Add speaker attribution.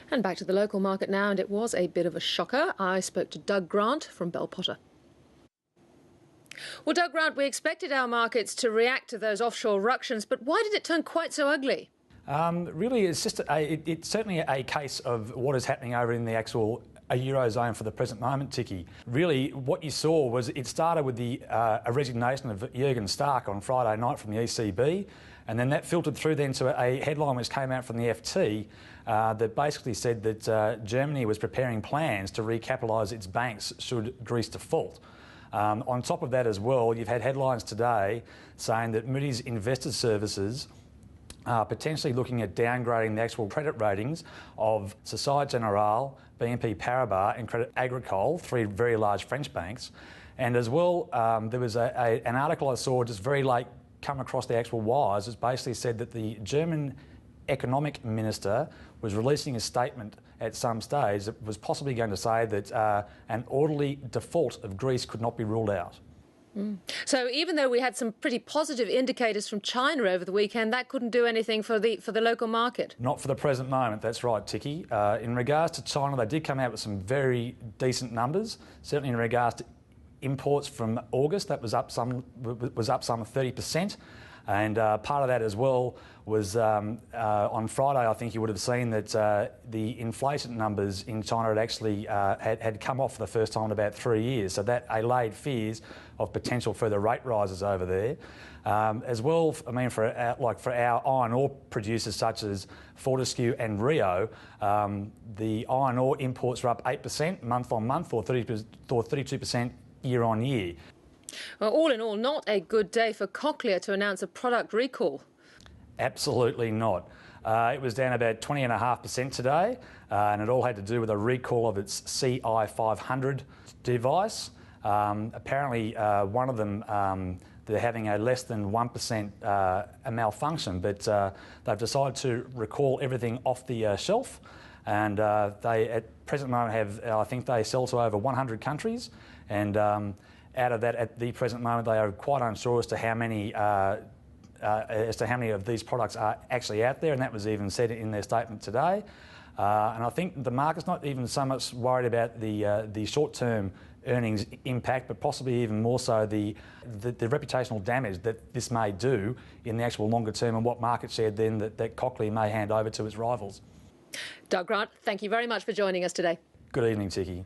Speaker 1: And back to the local market now, and it was a bit of a shocker. I spoke to Doug Grant from Bell Potter. Well, Doug Grant, we expected our markets to react to those offshore ructions, but why did it turn quite so ugly?
Speaker 2: Really, it's just it's certainly a case of what is happening over in the actual Eurozone for the present moment, Ticky. Really, what you saw was it started with a resignation of Jürgen Stark on Friday night from the ECB, and then that filtered through then to a headline which came out from the FT that basically said that Germany was preparing plans to recapitalise its banks should Greece default. On top of that as well, you've had headlines today saying that Moody's Investors Services are potentially looking at downgrading the actual credit ratings of Société Générale, BNP Paribas and Crédit Agricole, three very large French banks. And as well, there was an article I saw just very late come across the actual wires. It basically said that the German economic minister was releasing a statement at some stage that was possibly going to say that an orderly default of Greece could not be ruled out.
Speaker 1: So even though we had some pretty positive indicators from China over the weekend, that couldn't do anything for the local market?
Speaker 2: Not for the present moment, that's right, Ticky. In regards to China, they did come out with some very decent numbers, certainly in regards to imports from August. That was up some 30%. And part of that as well was on Friday, I think you would have seen that the inflation numbers in China had actually had come off for the first time in about 3 years. So that allayed fears of potential further rate rises over there. As well, I mean, for our iron ore producers such as Fortescue and Rio, the iron ore imports are up 8% month on month or 32% year on year.
Speaker 1: Well, all in all, not a good day for Cochlear to announce a product recall.
Speaker 2: Absolutely not. It was down about 20.5% today, and it all had to do with a recall of its CI500 device. Apparently, one of them, they're having a less than 1% a malfunction, but they've decided to recall everything off the shelf. And they, at present moment, have, I think they sell to over 100 countries. And out of that, at the present moment, they are quite unsure as to how many of these products are actually out there, and that was even said in their statement today. And I think the market's not even so much worried about the short-term earnings impact, but possibly even more so the reputational damage that this may do in the actual longer term, and what market share then that Cochlear may hand over to its rivals.
Speaker 1: Doug Grant, thank you very much for joining us today.
Speaker 2: Good evening, Ticky.